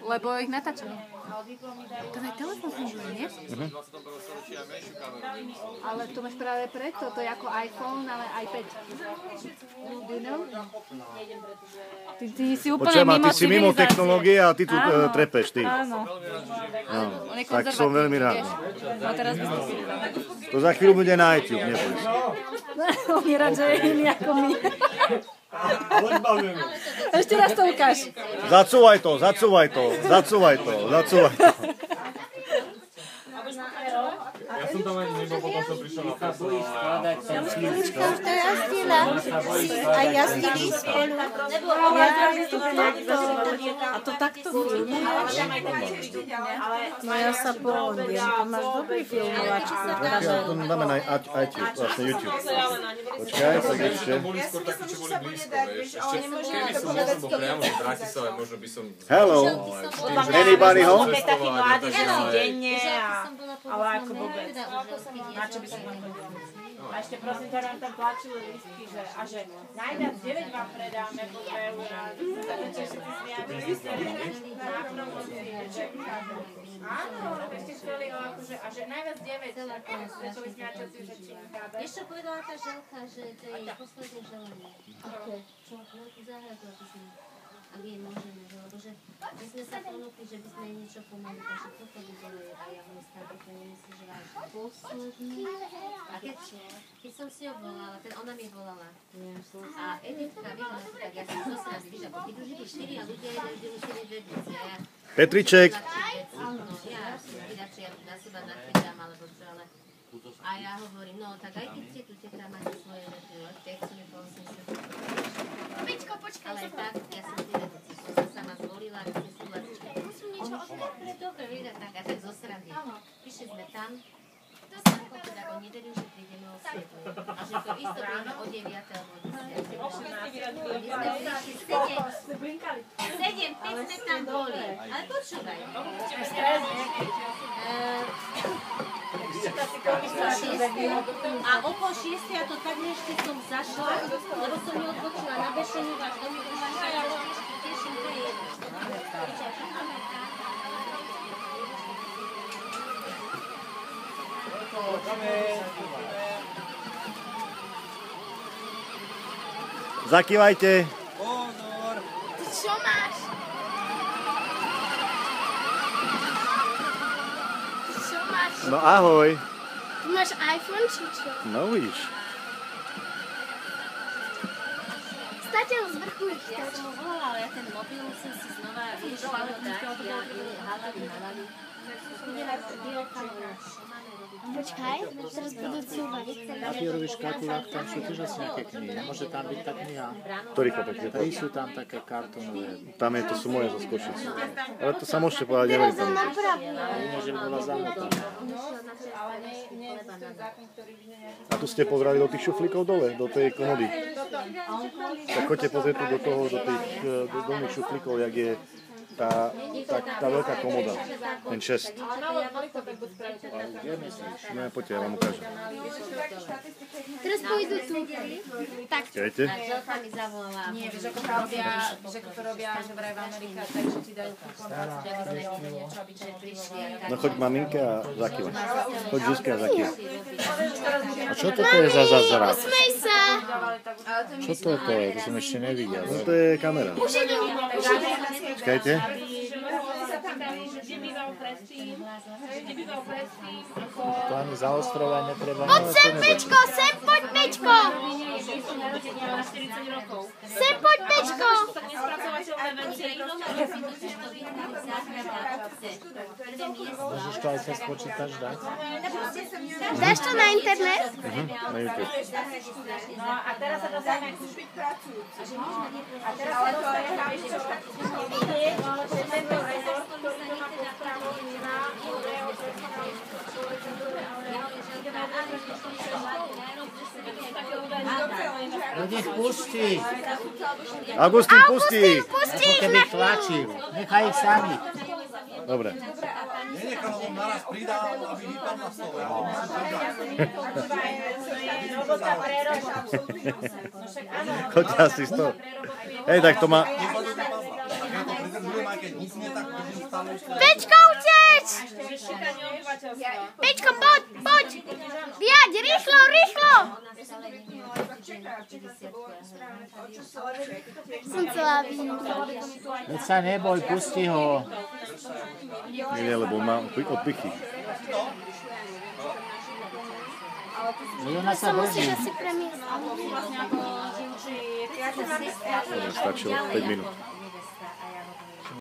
Lebo ich natáčali. To aj telefón funguje, nie? Ale to máš práve preto, to je ako iPhone, ale iPad. You know? Ty si úplne mimo civilizácie. Ty si mimo technológie a ty tu trepeš, ty. Áno. Tak som veľmi rád. No teraz vystúpili. To za chvíľu bude na YouTube, neboj sa. On je rád, že je iný ako my. Ešte raz to ukáž. Zacúvaj to. Ja som tam ani nebol, potom som prišiel na festival. To jazdila. A jazdili spolu. A to takto filmuješ? No ja sa pohodím. To máš dobrý filmovačku. To dáme na iTunes, vlastne YouTube. Počkaj, tak ešte. To boli skôr takí, čo boli blízko, vieš. Ešte keby som možno bol priamo v Bratislave, možno by som... Hello. Anybody home? Keď taký mladý, že si denne, ale ako vôbec. Na čo by som tam chodila? A ešte prosím ťa, nám tam tlačili lístky, že najviac 9 vám predáme po 2 eurá. Takže všetci smiali lístky na promocii. Áno, ešte chceli, akože, a že najviac 9. Začali smiať, čo si všetci chápeš. Ešte povedala tá Želka, že to je jej posledné želanie. Čo? Veľkú záhradu, aby sme... Ak jej môžeme, lebo že my sme sa ponúkli, že by sme jej niečo pomohli, takže toto by bolo jej a ja vlastne, aby to nemyslíš, že váš posledný. A keď som si ho volala, ona mi volala. A Editka, vieš, tak ja som zosrali, víš, ako keď už idú 4 ľudia, jeden musí byť vedúci. Petriček. Áno, ja radšej na seba nachytám, alebo čo, ale... A ja hovorím, no tak aj keď ste tu teta máte svoje veci, texty mi po 80. Mičko, počkaj. Ale tak, ja som si vedúci, som sa sama zvolila, ak ste súhlačky. Musím niečo odvedať. Dobre, vidíte, tak a tak zo srandy. Prišli sme tam, Sanko teda on neveril, že prídeme o 7. A že to isto príde o 9. alebo o 10. My sme prišli 7, 5 sme tam boli. Ale počúvaj. A okolo 6. a to tak ešte som zašla, lebo som ju odbočila na Bešeniu až do Mikrováša, ja to ešte teším, to je jedno. Zakývajte. Ty čo máš? No ahoj. Ty máš iPhone či čo? No víš. Zatiaľ z vrchu ich Ja som ho volala, ale ja ten mobil musím si znova vyšla dať, ja halali. Počkaj, teraz budú cúvať. Papierový škatulák, tam sú tiež asi nejaké knihy. Nemôže tam byť tá kniha? Ktorý kopek? Tri sú tam také kartónové. Tam je, to sú moje zo Skošic. Ale to sa môžete povedať, neviem tam. Nie, že by bola zamotaná. A tu ste pozerali do tých šuflíkov dole, do tej komody. Tak choďte pozrieť tu do toho, do tých dolných šuflíkov, jak je tá veľká komoda, ten čest. No ja poďte, ja vám ukážem. Teraz pôjdu tu. Tak. Čakajte. Želka mi zavolala. Nie, vieš, ako to robia, že vraj v Amerike, takže ti dajú kúpon, že by sme robili niečo, aby čo prišli. No choď maminke a zakývaj. Choď Zuzke a zakývaj. A čo toto je za zázrak? Usmej sa. Čo toto je? To som ešte nevidel. No to je kamera. Už idú. Čakajte. To ani zaostrovať netreba. Poď sem, Pečko, sem poď, Pečko. Sem poď, Pečko. Môžeš to aj cez počítač dať? Dáš to na internet? Na YouTube. No a teraz sa dostaneme kúpiť pracujúci. A teraz sa dostaneme ešte že tento rezort, ktorý to má postavený na No nech pustí. Augustín, pustí. Pustí ich Keby na tlačil. Nechaj ich sami. Dobre. Nenechal, on naraz pridal, aby vypadl na stole. Choďte asi z toho. Hej, tak to má... krzujem, aj keď hukne, tak držím stále ešte. Pečko, uteč! Že šikanie obyvateľstva. Pečko, poď! Viaď, rýchlo! Som celá Veď sa neboj, pusti ho. Nie, lebo má odpichy. Ona sa drží. asi premiesť. Stačilo 5 minút.